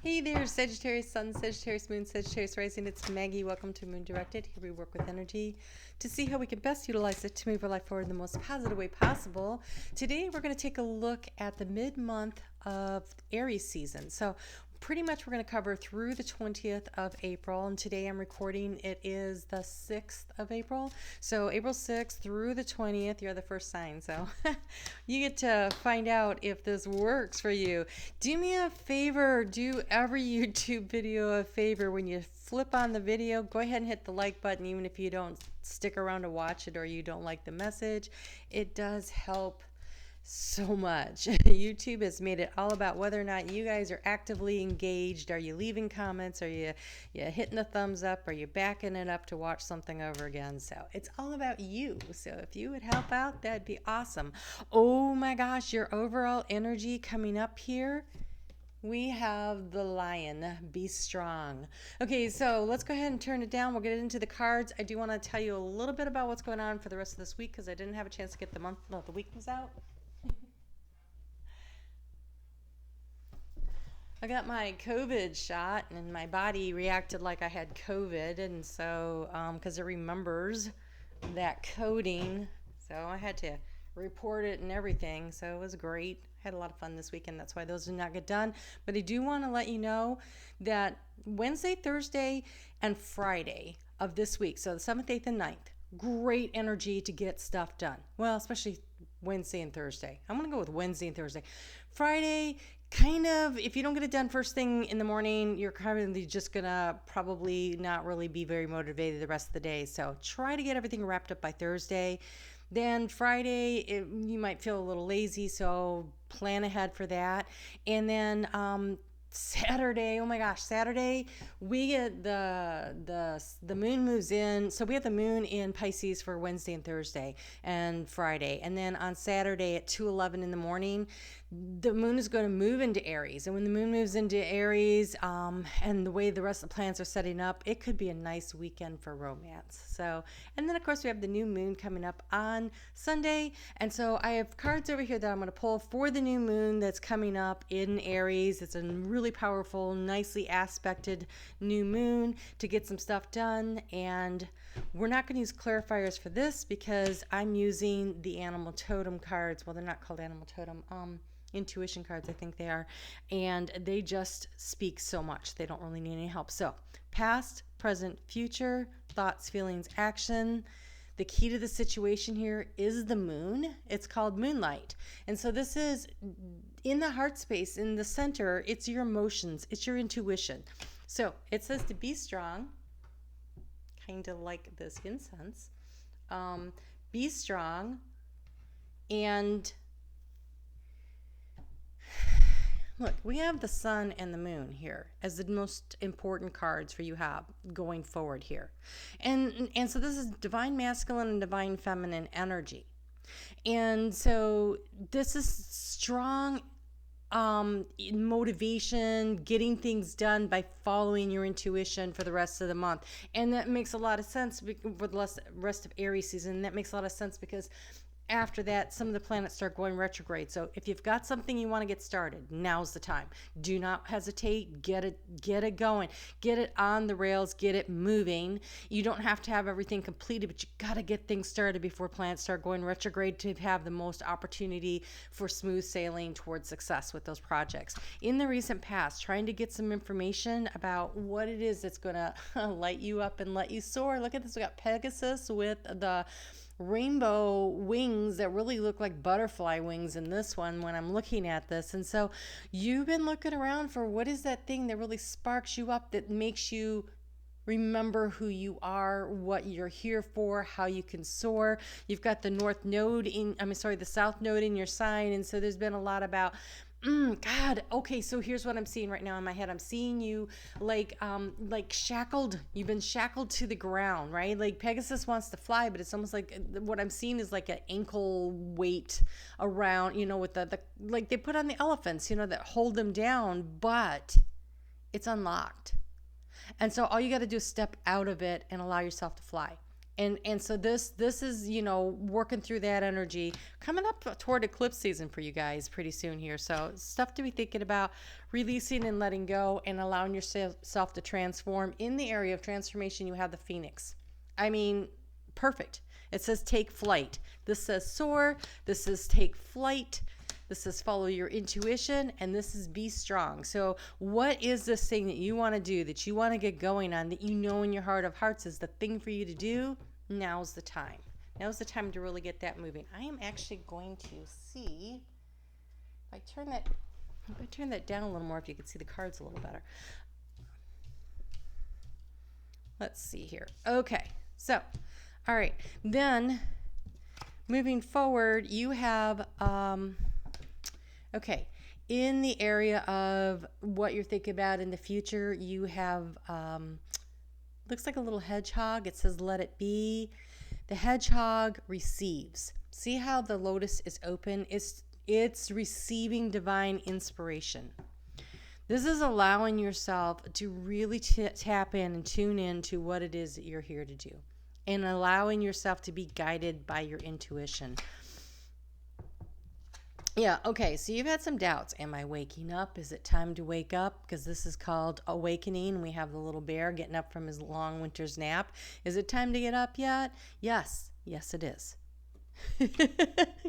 Hey there, Sagittarius Sun, Sagittarius Moon, Sagittarius Rising. It's Maggie. Welcome to Moon Directed. Here we work with energy to see how we can best utilize it to move our life forward in the most positive way possible. Today, we're going to take a look at the mid-month of Aries season. So pretty much we're going to cover through the 20th of April, and today I'm recording, it is the 6th of April. So April 6th through the 20th, you're the first sign. So you get to find out if this works for you. Do me a favor, do every YouTube video a favor. When you flip on the video, go ahead and hit the like button, even if you don't stick around to watch it or you don't like the message. It does help so much. YouTube has made it all about whether or not you guys are actively engaged. Are you leaving comments? Are you hitting the thumbs up? Are you backing it up to watch something over again? So it's all about you. So if you would help out, that'd be awesome. Oh my gosh, your overall energy coming up here. We have the Lion. Be strong. Okay, so let's go ahead and turn it down. We'll get into the cards. I do want to tell you a little bit about what's going on for the rest of this week because I didn't have a chance to get the weekends out. I got my COVID shot and my body reacted like I had COVID, and so because it remembers that coding, so I had to report it and everything. So it was great. Had a lot of fun this weekend. That's why those did not get done. But I do want to let you know that Wednesday, Thursday, and Friday of this week, so the 7th, 8th, and 9th, great energy to get stuff done. Well, especially Wednesday and Thursday. I'm going to go with Wednesday and Thursday. Friday, kind of, if you don't get it done first thing in the morning, you're kind of just gonna probably not really be very motivated the rest of the day. So try to get everything wrapped up by Thursday. Then Friday, you might feel a little lazy, so plan ahead for that. And then Saturday, oh my gosh, Saturday we get the moon moves in. So we have the moon in Pisces for Wednesday and Thursday and Friday, and then on Saturday at 2:11 in the morning, the moon is going to move into Aries. And when the moon moves into Aries, and the way the rest of the planets are setting up, it could be a nice weekend for romance. So, and then of course we have the new moon coming up on Sunday, and so I have cards over here that I'm going to pull for the new moon that's coming up in Aries. It's a really powerful, nicely aspected new moon to get some stuff done. And we're not going to use clarifiers for this because I'm using the animal totem cards. Well, they're not called animal totem, intuition cards, I think they are, and they just speak so much. They don't really need any help. So past, present, future, thoughts, feelings, action. The key to the situation here is the moon. It's called moonlight. And so this is in the heart space, in the center. It's your emotions. It's your intuition. So it says to be strong, kind of like this incense. Be strong. And look, we have the sun and the moon here as the most important cards for you have going forward here. And so this is divine masculine and divine feminine energy. And so this is strong motivation, getting things done by following your intuition for the rest of the month. And that makes a lot of sense for the rest of Aries season. That makes a lot of sense because after that, some of the planets start going retrograde. So if you've got something you want to get started, now's the time. Do not hesitate. Get it going. Get it on the rails. Get it moving. You don't have to have everything completed, but you got to get things started before planets start going retrograde to have the most opportunity for smooth sailing towards success with those projects. In the recent past, trying to get some information about what it is that's going to light you up and let you soar. Look at this. We got Pegasus with the rainbow wings that really look like butterfly wings in this one when I'm looking at this. And so you've been looking around for what is that thing that really sparks you up, that makes you remember who you are, what you're here for, how you can soar. You've got the the south node in your sign. And so there's been a lot about God, okay, so here's what I'm seeing right now in my head. I'm seeing you like shackled. You've been shackled to the ground, right? Like Pegasus wants to fly, but it's almost like what I'm seeing is like an ankle weight around, with the like they put on the elephants, that hold them down, but it's unlocked. And so all you got to do is step out of it and allow yourself to fly. And so this is, you know, working through that energy, coming up toward eclipse season for you guys pretty soon here. So stuff to be thinking about, releasing and letting go and allowing yourself to transform. In the area of transformation, you have the Phoenix. I mean, perfect. It says take flight. This says soar. This says take flight. This says follow your intuition, and this is be strong. So what is this thing that you want to do, that you want to get going on, that you know in your heart of hearts is the thing for you to do? Now's the time. Now's the time to really get that moving. I am actually going to see if I turn that down a little more, if you can see the cards a little better. Let's see here. Okay. So, all right. Then moving forward, you have okay, in the area of what you're thinking about in the future, you have, looks like a little hedgehog. It says, let it be. The hedgehog receives. See how the lotus is open? It's receiving divine inspiration. This is allowing yourself to really tap in and tune in to what it is that you're here to do, and allowing yourself to be guided by your intuition. Yeah, okay, so you've had some doubts. Am I waking up? Is it time to wake up? Because this is called awakening. We have the little bear getting up from his long winter's nap. Is it time to get up yet? Yes. Yes, it is.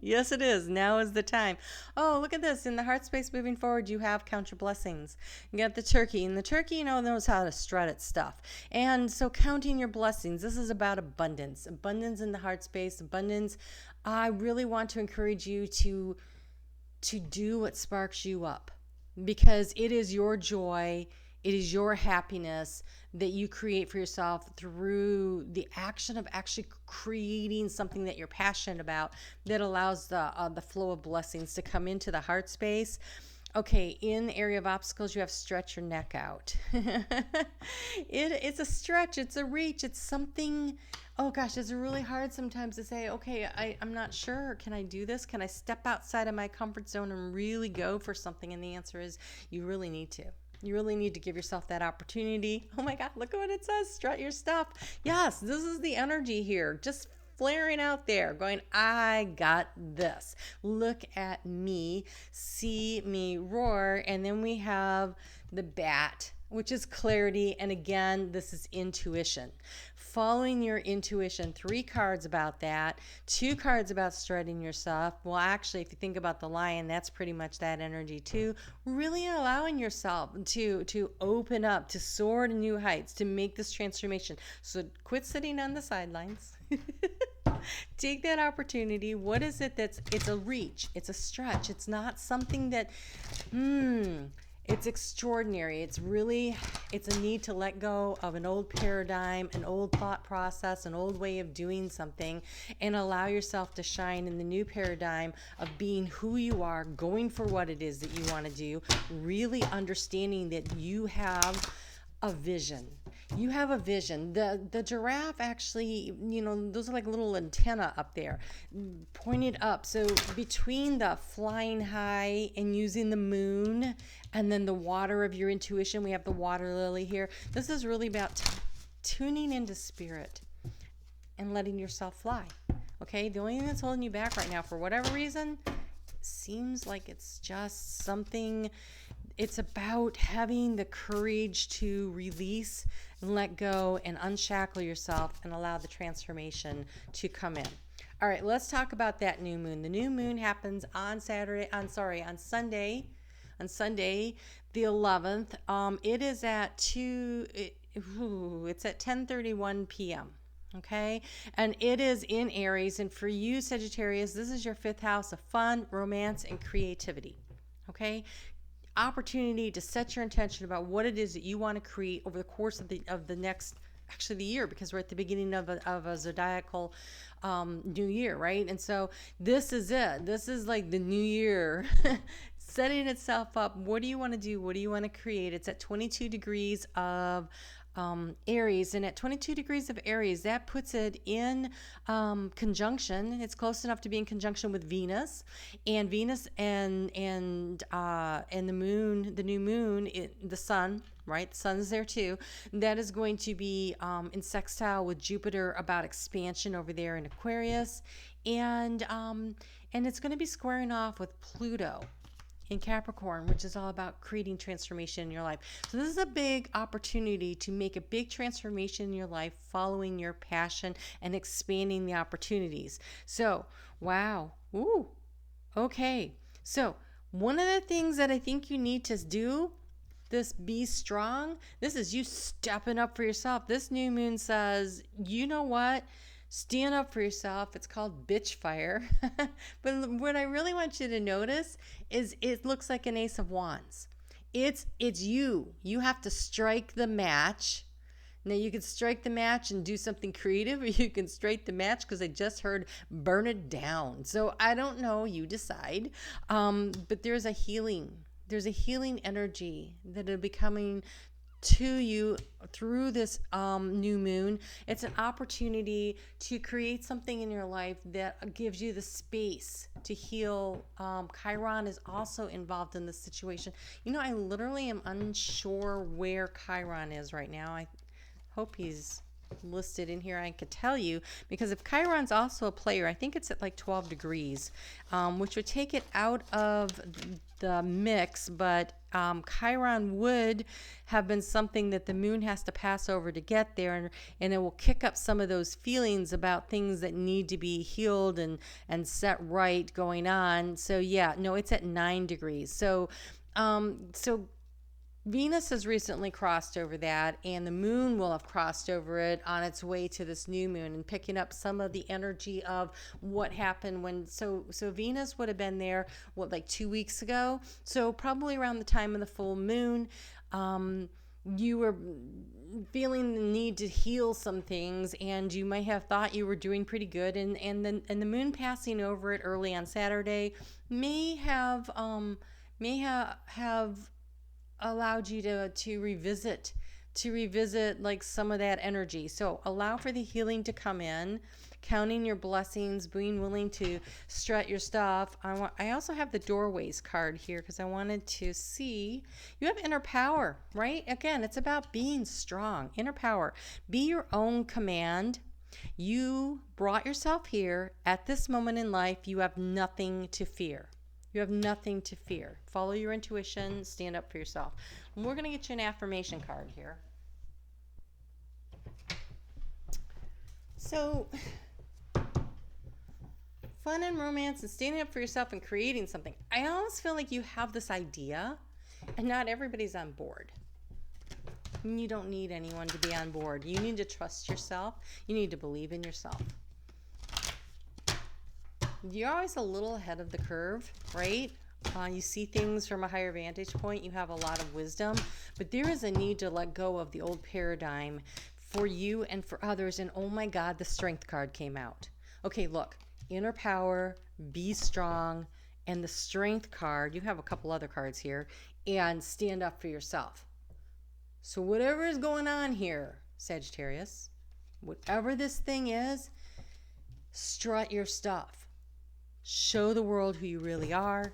Yes, it is. Now is the time. Oh, look at this. In the heart space moving forward, you have count your blessings. You got the turkey. And the turkey, you know, knows how to strut its stuff. And so counting your blessings, this is about abundance. Abundance in the heart space. Abundance. I really want to encourage you to do what sparks you up, because it is your joy, it is your happiness that you create for yourself through the action of actually creating something that you're passionate about, that allows the flow of blessings to come into the heart space. Okay, in the area of obstacles, you have stretch your neck out. It's a stretch, it's a reach, it's something. Oh gosh, it's really hard sometimes to say, okay, I'm not sure. Can I do this? Can I step outside of my comfort zone and really go for something? And the answer is you really need to. You really need to give yourself that opportunity. Oh my God, look at what it says. Strut your stuff. Yes, this is the energy here. Just flaring out there, going, I got this. Look at me, see me roar. And then we have the bat, which is clarity. And again, this is intuition. Following your intuition. 3 cards about that. 2 cards about strutting yourself. Well, actually, if you think about the lion, that's pretty much that energy too. Really allowing yourself to open up, to soar to new heights, to make this transformation. So quit sitting on the sidelines. Take that opportunity. What is it it's a reach, it's a stretch. It's not something that, it's extraordinary. It's a need to let go of an old paradigm, an old thought process, an old way of doing something, and allow yourself to shine in the new paradigm of being who you are, going for what it is that you want to do, really understanding that you have a vision. You have a vision. The giraffe actually, you know, those are like little antenna up there, pointed up. So between the flying high and using the moon and then the water of your intuition, we have the water lily here. This is really about tuning into spirit and letting yourself fly. Okay? The only thing that's holding you back right now, for whatever reason, seems like it's just something. It's about having the courage to release and let go and unshackle yourself and allow the transformation to come in. All right, let's talk about that new moon. The new moon happens on Sunday, the 11th. It is at 10:31 p.m. Okay, and it is in Aries, and for you Sagittarius, this is your 5th house of fun, romance, and creativity. Okay, opportunity to set your intention about what it is that you want to create over the course of the next, actually the year, because we're at the beginning of a zodiacal new year, right? And so this is it. This is like the new year setting itself up. What do you want to do? What do you want to create? It's at 22 degrees of Aries, and at 22 degrees of Aries, that puts it in conjunction. It's close enough to be in conjunction with Venus, and Venus and the moon, the new moon, the sun. Right, the sun's there too. That is going to be in sextile with Jupiter about expansion over there in Aquarius, and it's going to be squaring off with Pluto in Capricorn, which is all about creating transformation in your life. So this is a big opportunity to make a big transformation in your life, following your passion and expanding the opportunities. So, wow. Ooh. Okay. So, one of the things that I think you need to do, this be strong, this is you stepping up for yourself. This new moon says, you know what? Stand up for yourself. It's called bitch fire. But what I really want you to notice is it looks like an Ace of Wands. It's you. You have to strike the match. Now you can strike the match and do something creative, or you can strike the match, because I just heard burn it down. So I don't know. You decide. But there's a healing. There's a healing energy that will be coming to you through this new moon. It's an opportunity to create something in your life that gives you the space to heal. Chiron is also involved in this situation. You know, I literally am unsure where Chiron is right now. I hope he's listed in here. I could tell you, because if Chiron's also a player, I think it's at like 12 degrees, which would take it out of the mix, but Chiron would have been something that the moon has to pass over to get there, and it will kick up some of those feelings about things that need to be healed and set right going on. So yeah, no, it's at 9 degrees. So Venus has recently crossed over that, and the moon will have crossed over it on its way to this new moon and picking up some of the energy of what happened when, so Venus would have been there, like 2 weeks ago. So probably around the time of the full moon, you were feeling the need to heal some things, and you might have thought you were doing pretty good, and the moon passing over it early on Saturday may have allowed you to revisit like some of that energy. So allow for the healing to come in, counting your blessings, being willing to strut your stuff. I also have the doorways card here because I wanted to see you have inner power, right? Again, it's about being strong. Inner power. Be your own command. You brought yourself here at this moment in life. You have nothing to fear. You have nothing to fear. Follow your intuition. Stand up for yourself. And we're going to get you an affirmation card here. So, fun and romance and standing up for yourself and creating something. I almost feel like you have this idea, and not everybody's on board. And you don't need anyone to be on board. You need to trust yourself. You need to believe in yourself. You're always a little ahead of the curve, right? You see things from a higher vantage point. You have a lot of wisdom, but there is a need to let go of the old paradigm for you and for others. And oh my God, the strength card came out. Okay, look, inner power, be strong, and the strength card, you have a couple other cards here, and stand up for yourself. So whatever is going on here, Sagittarius, whatever this thing is, strut your stuff. Show the world who you really are.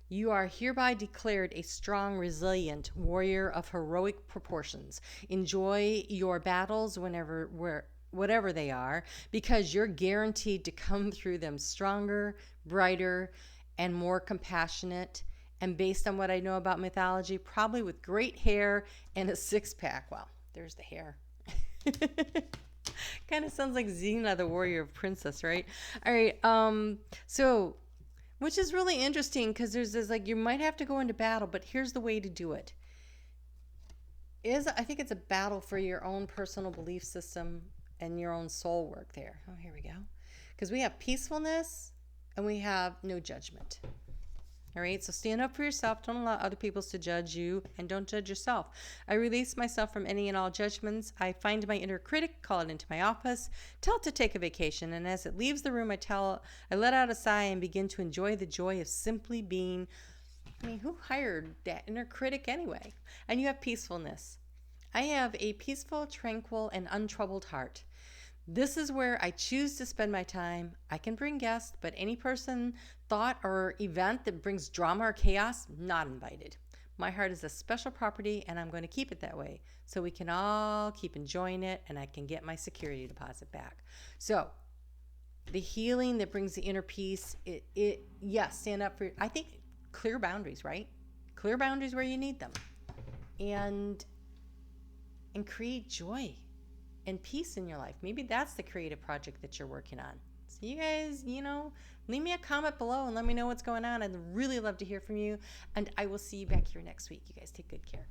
You are hereby declared a strong, resilient warrior of heroic proportions. Enjoy your battles whatever they are, because you're guaranteed to come through them stronger, brighter, and more compassionate. And based on what I know about mythology, probably with great hair and a six-pack. Well, there's the hair. Kind of sounds like Xena, the warrior of princess, right? All right. So, which is really interesting, because there's this, like, you might have to go into battle, but here's the way to do it. I think it's a battle for your own personal belief system and your own soul work there. Oh, here we go. Because we have peacefulness and we have no judgment. All right, so stand up for yourself. Don't allow other people to judge you, and don't judge yourself. I release myself from any and all judgments. I find my inner critic, call it into my office, tell it to take a vacation, and as it leaves the room, I let out a sigh and begin to enjoy the joy of simply being I mean, who hired that inner critic anyway? And you have peacefulness. I have a peaceful, tranquil, and untroubled heart. This is where I choose to spend my time. I can bring guests, but any person, thought, or event that brings drama or chaos, not invited. My heart is a special property, and I'm going to keep it that way so we can all keep enjoying it, and I can get my security deposit back. So the healing that brings the inner peace, yes, stand up for, I think, clear boundaries, right? Clear boundaries where you need them. And create joy and peace in your life. Maybe that's the creative project that you're working on. So you guys, leave me a comment below and let me know what's going on. I'd really love to hear from you. And I will see you back here next week. You guys take good care.